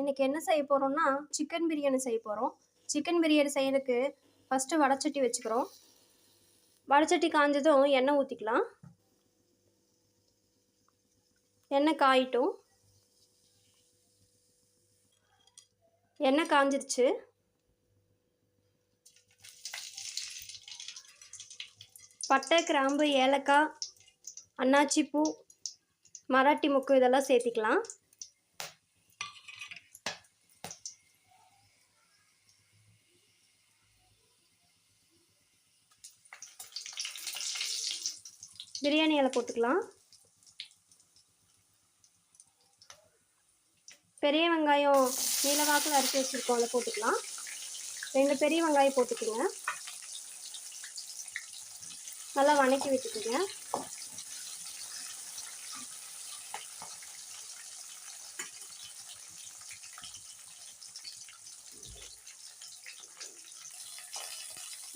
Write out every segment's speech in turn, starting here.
இன்றைக்கி என்ன செய்ய போகிறோம்னா சிக்கன் பிரியாணி செய்ய போகிறோம். சிக்கன் பிரியாணி செய்யறதுக்கு ஃபஸ்ட்டு வடைச்சட்டி வச்சுக்கிறோம். வடைச்சட்டி காஞ்சதும் எண்ணெய் ஊற்றிக்கலாம். எண்ணெய் காயிட்டும். எண்ணெய் காஞ்சிருச்சு. பட்டை, கிராம்பு, ஏலக்காய், அன்னாச்சி பூ, மராட்டி மொக்கு இதெல்லாம் சேர்த்திக்கலாம். பிரியாணி இலை போட்டுக்கலாம். பெரிய வெங்காயம் நீலவாக்கில் அரைச்சி வச்சுருக்கோம், அதை போட்டுக்கலாம். 2 பெரிய வெங்காயம் போட்டுக்குங்க. நல்லா வணக்கி விட்டுக்குங்க.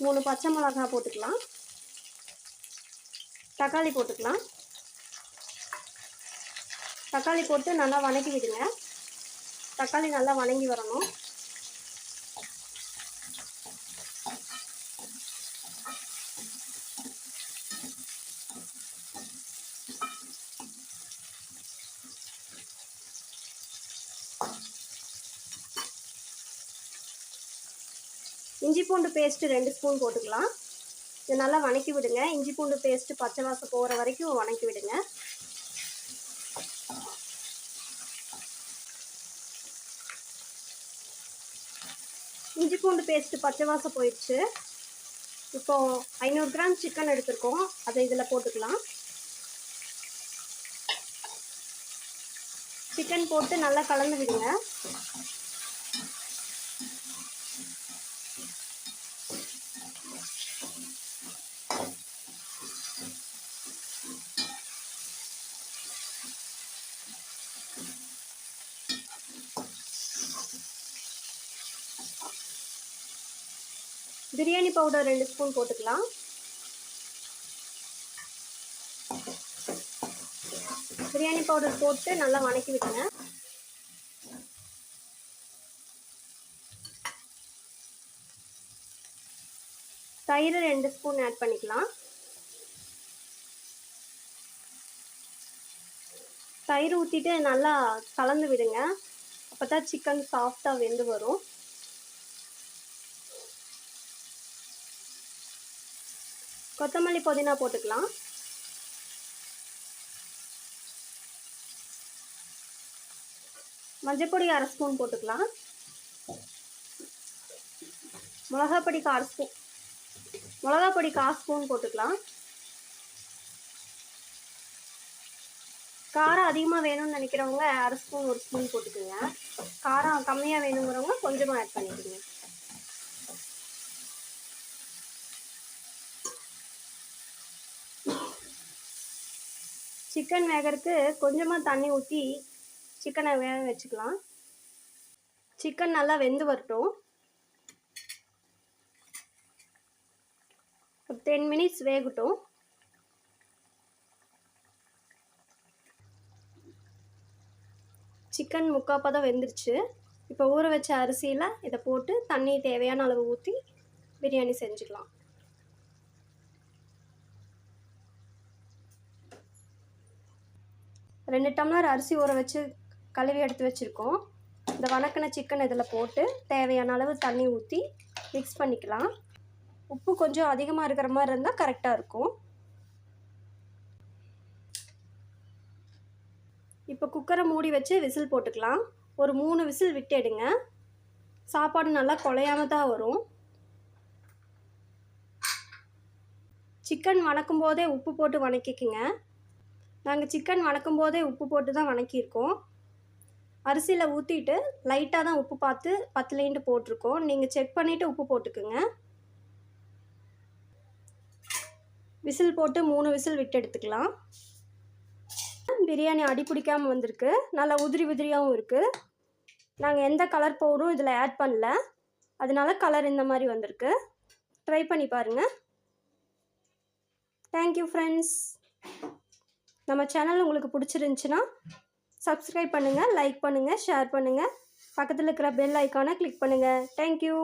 மூணு பச்சை மிளகாய் போட்டுக்கலாம். தக்காளி போட்டுக்கலாம். தக்காளி போட்டு நல்லா வணக்கி விடுங்க. தக்காளி நல்லா வணங்கி வரணும். இஞ்சி பூண்டு பேஸ்ட்டு 2 ஸ்பூன் போட்டுக்கலாம். இது நல்லா வணக்கி விடுங்க. இஞ்சி பூண்டு பேஸ்ட்டு பச்சை வாசம் போகிற வரைக்கும் வணக்கி விடுங்க. இஞ்சி பூண்டு பேஸ்ட்டு பச்சை வாசம் போயிடுச்சு. இப்போது 500 கிராம் சிக்கன் எடுத்துருக்கோம், அதை இதில் போட்டுக்கலாம். சிக்கன் போட்டு நல்லா கலந்து விடுங்க. பிரியாணி பவுடர் 2 ஸ்பூன் போட்டுக்கலாம். பிரியாணி பவுடர் போட்டு நல்லா வணக்கி விடுங்க. தயிர் 2 ஸ்பூன் ஆட் பண்ணிக்கலாம். தயிர் ஊற்றிட்டு நல்லா கலந்து விடுங்க. அப்போ தான் சிக்கன் சாஃப்டாக வெந்து வரும். கொத்தமல்லி, புதினா போட்டுக்கலாம். மஞ்சப்பொடி 1/2 ஸ்பூன் போட்டுக்கலாம். மிளகாப்பொடி 1/4 ஸ்பூன். மிளகாப்பொடி 1/4 ஸ்பூன் போட்டுக்கலாம். காரம் அதிகமாக வேணும்னு நினைக்கிறவங்க 1/2 ஸ்பூன் 1 ஸ்பூன் போட்டுக்கோங்க. காரம் கம்மியாக வேணுங்கிறவங்க கொஞ்சமாக ஆட் பண்ணிக்கோங்க. சிக்கன் வேகிறதுக்கு கொஞ்சமாக தண்ணி ஊற்றி சிக்கனை வேக வச்சுக்கலாம். சிக்கன் நல்லா வெந்து வரட்டும். ஒரு 10 மினிட்ஸ் வேகட்டும். சிக்கன் முக்கால்பதம் வெந்துருச்சு. இப்போ ஊற வச்ச அரிசியில் இதை போட்டு தண்ணி தேவையான அளவு ஊற்றி பிரியாணி செஞ்சுக்கலாம். ரெண்டு டம்ளர் அரிசி ஊற வச்சு கழுவி எடுத்து வச்சுருக்கோம். இந்த வணக்கின சிக்கன் இதில் போட்டு தேவையான அளவு தண்ணி ஊற்றி மிக்ஸ் பண்ணிக்கலாம். உப்பு கொஞ்சம் அதிகமாக இருக்கிற மாதிரி இருந்தால் கரெக்டாக இருக்கும். இப்போ குக்கரை மூடி வச்சு விசில் போட்டுக்கலாம். ஒரு 3 விசில் விட்டு எடுங்க. சாப்பாடு நல்லா குழையாம தான் வரும். சிக்கன் வணக்கும் போதே உப்பு போட்டு வணக்கிக்குங்க. நாங்கள் சிக்கன் வணக்கும் போதே உப்பு போட்டு தான் வணக்கியிருக்கோம். அரிசியில் ஊற்றிட்டு லைட்டாக தான் உப்பு பார்த்து பத்தலைன்ட்டு போட்டிருக்கோம். நீங்கள் செக் பண்ணிவிட்டு உப்பு போட்டுக்குங்க. விசில் போட்டு 3 விசில் விட்டு எடுத்துக்கலாம். பிரியாணி அடி பிடிக்காமல் வந்திருக்கு. நல்லா உதிரி உதிரியாகவும் இருக்குது. நாங்கள் எந்த கலர் பவுடரும் இதில் ஆட் பண்ணல, அதனால கலர் இந்த மாதிரி வந்திருக்கு. ட்ரை பண்ணி பாருங்கள். Thank you friends. நம்ம சேனல் உங்களுக்கு பிடிச்சிருந்துச்சுன்னா சப்ஸ்கிரைப் பண்ணுங்கள், லைக் பண்ணுங்கள், ஷேர் பண்ணுங்கள். பக்கத்தில் இருக்கிற பெல் ஐக்கானை கிளிக் பண்ணுங்கள். தேங்க்யூ.